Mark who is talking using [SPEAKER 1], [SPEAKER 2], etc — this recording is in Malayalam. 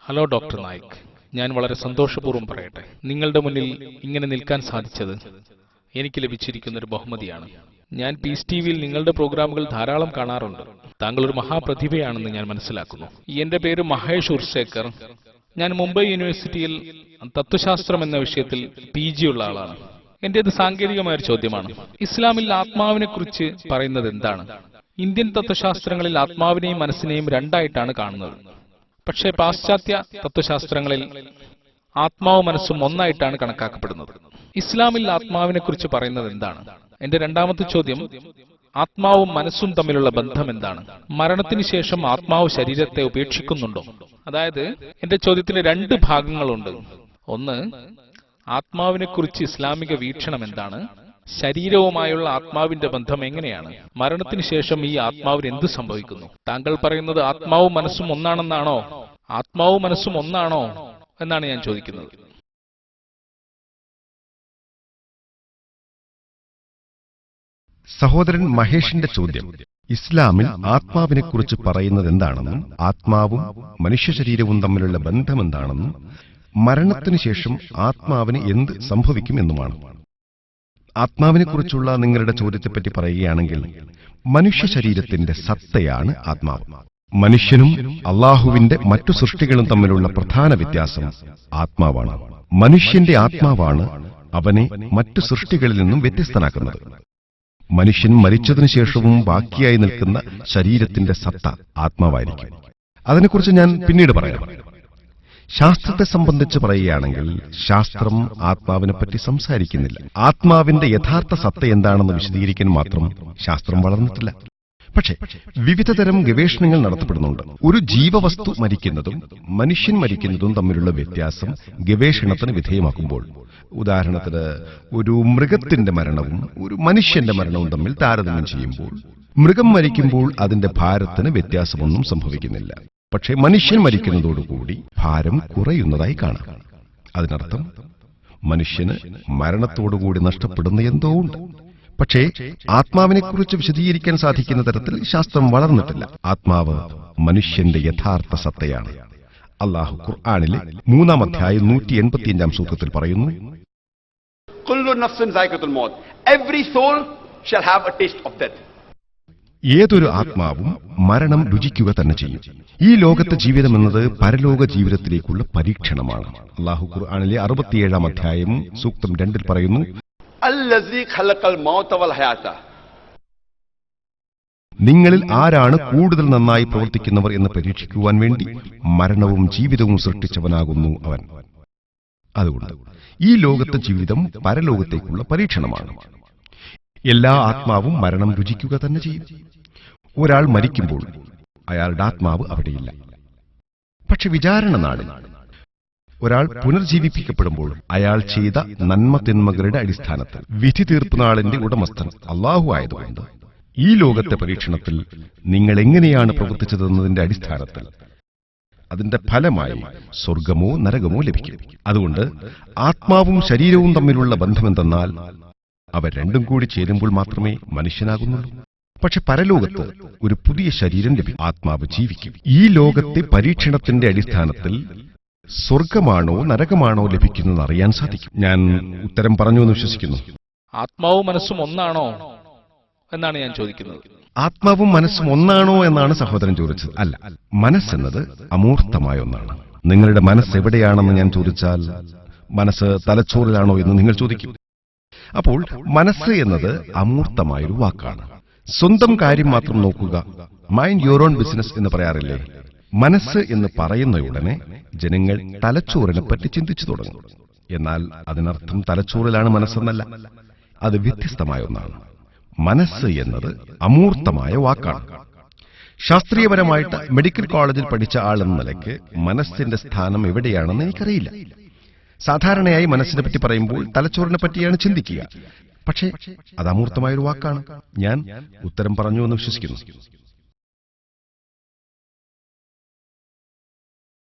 [SPEAKER 1] ഹലോ ഡോക്ടർ നായിക്, ഞാൻ വളരെ സന്തോഷപൂർവ്വം പറയട്ടെ, നിങ്ങളുടെ മുന്നിൽ ഇങ്ങനെ നിൽക്കാൻ സാധിച്ചത് എനിക്ക് ലഭിച്ചിരിക്കുന്ന ഒരു ബഹുമതിയാണ്. ഞാൻ പീസ് ടിവിയിൽ നിങ്ങളുടെ പ്രോഗ്രാമുകൾ ധാരാളം കാണാറുണ്ട്. താങ്കൾ ഒരു മഹാപ്രതിഭയാണെന്ന് ഞാൻ മനസ്സിലാക്കുന്നു. എന്റെ പേര് മഹേഷ് ഉർസേക്കർ. ഞാൻ മുംബൈ യൂണിവേഴ്സിറ്റിയിൽ തത്വശാസ്ത്രം എന്ന വിഷയത്തിൽ PG ഉള്ള ആളാണ്. എന്റേത് സാങ്കേതികമായ ഒരു ചോദ്യമാണ്. ഇസ്ലാമിൽ ആത്മാവിനെ കുറിച്ച് പറയുന്നത് എന്താണ്? ഇന്ത്യൻ തത്വശാസ്ത്രങ്ങളിൽ ആത്മാവിനെയും മനസ്സിനെയും രണ്ടായിട്ടാണ് കാണുന്നത്. പക്ഷേ പാശ്ചാത്യ തത്വശാസ്ത്രങ്ങളിൽ ആത്മാവും മനസ്സും ഒന്നായിട്ടാണ് കണക്കാക്കപ്പെടുന്നത്. ഇസ്ലാമിൽ ആത്മാവിനെ കുറിച്ച് പറയുന്നത് എന്താണ്? എന്റെ രണ്ടാമത്തെ ചോദ്യം, ആത്മാവും മനസ്സും തമ്മിലുള്ള ബന്ധം എന്താണ്? മരണത്തിന് ശേഷം ആത്മാവ് ശരീരത്തെ ഉപേക്ഷിക്കുന്നുണ്ടോ? അതായത് എന്റെ ചോദ്യത്തിന് രണ്ട് ഭാഗങ്ങളുണ്ട്. ഒന്ന്, ആത്മാവിനെ കുറിച്ച് ഇസ്ലാമിക വീക്ഷണം എന്താണ്? ശരീരവുമായുള്ള ആത്മാവിന്റെ ബന്ധം എങ്ങനെയാണ്? മരണത്തിന് ശേഷം ഈ ആത്മാവിന് എന്ത് സംഭവിക്കുന്നു? താങ്കൾ പറയുന്നത് ആത്മാവും മനസ്സും ഒന്നാണെന്നാണോ? ആത്മാവും മനസ്സും ഒന്നാണോ എന്നാണ് ഞാൻ ചോദിക്കുന്നത്.
[SPEAKER 2] സഹോദരൻ മഹേഷിന്റെ ചോദ്യം, ഇസ്ലാമിൽ ആത്മാവിനെക്കുറിച്ച് പറയുന്നത് എന്താണെന്നും ആത്മാവും മനുഷ്യ ശരീരവും തമ്മിലുള്ള ബന്ധമെന്താണെന്നും മരണത്തിനു ശേഷം ആത്മാവിന് എന്ത് സംഭവിക്കും എന്നുമാണ്. ആത്മാവിനെക്കുറിച്ചുള്ള നിങ്ങളുടെ ചോദ്യത്തെപ്പറ്റി പറയുകയാണെങ്കിൽ, മനുഷ്യ ശരീരത്തിന്റെ സത്തയാണ് ആത്മാവ്. മനുഷ്യനും അള്ളാഹുവിന്റെ മറ്റു സൃഷ്ടികളും തമ്മിലുള്ള പ്രധാന വ്യത്യാസം ആത്മാവാണ്. മനുഷ്യന്റെ ആത്മാവാണ് അവനെ മറ്റു സൃഷ്ടികളിൽ നിന്നും വ്യത്യസ്തനാക്കുന്നത്. മനുഷ്യൻ മരിച്ചതിനു ശേഷവും ബാക്കിയായി നിൽക്കുന്ന ശരീരത്തിന്റെ സത്ത ആത്മാവായിരിക്കും. അതിനെക്കുറിച്ച് ഞാൻ പിന്നീട് പറയാം. ശാസ്ത്രത്തെ സംബന്ധിച്ച് പറയുകയാണെങ്കിൽ, ശാസ്ത്രം ആത്മാവിനെപ്പറ്റി സംസാരിക്കുന്നില്ല. ആത്മാവിന്റെ യഥാർത്ഥ സത്ത എന്താണെന്ന് വിശദീകരിക്കാൻ മാത്രം ശാസ്ത്രം വളർന്നിട്ടില്ല. പക്ഷേ വിവിധതരം ഗവേഷണങ്ങൾ നടത്തപ്പെടുന്നുണ്ട്. ഒരു ജീവവസ്തു മരിക്കുന്നതും മനുഷ്യൻ മരിക്കുന്നതും തമ്മിലുള്ള വ്യത്യാസം ഗവേഷണത്തിന് വിധേയമാക്കുമ്പോൾ, ഉദാഹരണത്തിന് ഒരു മൃഗത്തിന്റെ മരണവും ഒരു മനുഷ്യന്റെ മരണവും തമ്മിൽ താരതമ്യം ചെയ്യുമ്പോൾ, മൃഗം മരിക്കുമ്പോൾ അതിന്റെ ഭാരത്തിന് വ്യത്യാസമൊന്നും സംഭവിക്കുന്നില്ല. പക്ഷേ മനുഷ്യൻ മരിക്കുന്നതോടുകൂടി ഭാരം കുറയുന്നതായി കാണാം. അതിനർത്ഥം മനുഷ്യന് മരണത്തോടുകൂടി നഷ്ടപ്പെടുന്ന എന്തോ ഉണ്ട്. പക്ഷേ ആത്മാവിനെക്കുറിച്ച് വിശദീകരിക്കാൻ സാധിക്കുന്ന തരത്തിൽ ശാസ്ത്രം വളർന്നിട്ടില്ല. ആത്മാവ് മനുഷ്യന്റെ യഥാർത്ഥ സത്തയാണ്. അല്ലാഹു ഖുർആനിലെ 3-ാം അധ്യായം 185-ാം സൂക്തത്തിൽ പറയുന്നു,
[SPEAKER 3] Every soul shall have a taste of death.
[SPEAKER 2] ഏതൊരു ആത്മാവും മരണം രുചിക്കുക തന്നെ ചെയ്യും. ഈ ലോകത്തെ ജീവിതമെന്നത് പരലോക ജീവിതത്തിലേക്കുള്ള പരീക്ഷണമാണ്. അല്ലാഹു ഖുർആനിലെ 67-ാം അധ്യായം സൂക്തം 2-ൽ പറയുന്നു, നിങ്ങളിൽ ആരാണ് കൂടുതൽ നന്നായി പ്രവർത്തിക്കുന്നവർ എന്ന് പരീക്ഷിക്കുവാൻ വേണ്ടി മരണവും ജീവിതവും സൃഷ്ടിച്ചവനാകുന്നു അവൻ. അതുകൊണ്ട് ഈ ലോകത്തെ ജീവിതം പരലോകത്തേക്കുള്ള പരീക്ഷണമാണ്. എല്ലാ ആത്മാവും മരണം രുചിക്കുക തന്നെ ചെയ്യും. ഒരാൾ മരിക്കുമ്പോൾ അയാളുടെ ആത്മാവ് അവിടെയില്ല. പക്ഷെ വിചാരണ നാളിൽ ഒരാൾ പുനർജീവിപ്പിക്കപ്പെടുമ്പോൾ അയാൾ ചെയ്ത നന്മതിന്മകളുടെ അടിസ്ഥാനത്തിൽ വിധി തീർപ്പ് നാളിന്റെ ഉടമസ്ഥൻ അല്ലാഹു ആയതുകൊണ്ട് ഈ ലോകത്തെ പരീക്ഷണത്തിൽ നിങ്ങൾ എങ്ങനെയാണ് പ്രവർത്തിച്ചതെന്നതിന്റെ അടിസ്ഥാനത്തിൽ അതിന്റെ ഫലമായി സ്വർഗമോ നരകമോ ലഭിക്കും. അതുകൊണ്ട് ആത്മാവും ശരീരവും തമ്മിലുള്ള ബന്ധമെന്തെന്നാൽ അവ രണ്ടും കൂടി ചേരുമ്പോൾ മാത്രമേ മനുഷ്യനാകുന്നുള്ളൂ. പക്ഷെ പരലോകത്ത് ഒരു പുതിയ ശരീരം ലഭിക്കും, ആത്മാവ് ജീവിക്കും. ഈ ലോകത്തെ പരീക്ഷണത്തിന്റെ അടിസ്ഥാനത്തിൽ സ്വർഗമാണോ നരകമാണോ ലഭിക്കുന്നത് അറിയാൻ സാധിക്കും. ഞാൻ ഉത്തരം പറഞ്ഞു എന്ന് വിശ്വസിക്കുന്നു.
[SPEAKER 1] ആത്മാവും മനസ്സും ഒന്നാണോ എന്നാണ് ഞാൻ ചോദിക്കുന്നത്.
[SPEAKER 2] ആത്മാവും മനസ്സും ഒന്നാണോ എന്നാണ് സഹോദരൻ ചോദിച്ചത്. അല്ല, മനസ്സെന്നത് അമൂർത്തമായ ഒന്നാണ്. നിങ്ങളുടെ മനസ്സ് എവിടെയാണെന്ന് ഞാൻ ചോദിച്ചാൽ, മനസ്സ് തലച്ചോറിലാണോ എന്ന് നിങ്ങൾ ചോദിക്കും. അപ്പോൾ മനസ്സ് എന്നത് അമൂർത്തമായൊരു വാക്കാണ്. സ്വന്തം കാര്യം മാത്രം നോക്കുക, മൈൻഡ് യുവർ ഓൺ ബിസിനസ് എന്ന് പറയാറില്ലേ? മനസ്സ് എന്ന് പറയുന്നയുടനെ ജനങ്ങൾ തലച്ചോറിനെ പറ്റി ചിന്തിച്ചു തുടങ്ങും. എന്നാൽ അതിനർത്ഥം തലച്ചോറിലാണ് മനസ്സെന്നല്ല. അത് വ്യത്യസ്തമായ ഒന്നാണ്. മനസ്സ് എന്നത് അമൂർത്തമായ വാക്കാണ്. ശാസ്ത്രീയപരമായിട്ട് മെഡിക്കൽ കോളേജിൽ പഠിച്ച ആളെന്ന നിലയ്ക്ക് മനസ്സിന്റെ സ്ഥാനം എവിടെയാണെന്ന് എനിക്കറിയില്ല. സാധാരണയായി മനസ്സിനെ പറ്റി പറയുമ്പോൾ തലച്ചോറിനെ പറ്റിയാണ് ചിന്തിക്കുക. പക്ഷേ അത് അമൂർത്തമായൊരു വാക്കാണ്. ഞാൻ ഉത്തരം പറഞ്ഞു എന്ന് വിശ്വസിക്കുന്നു.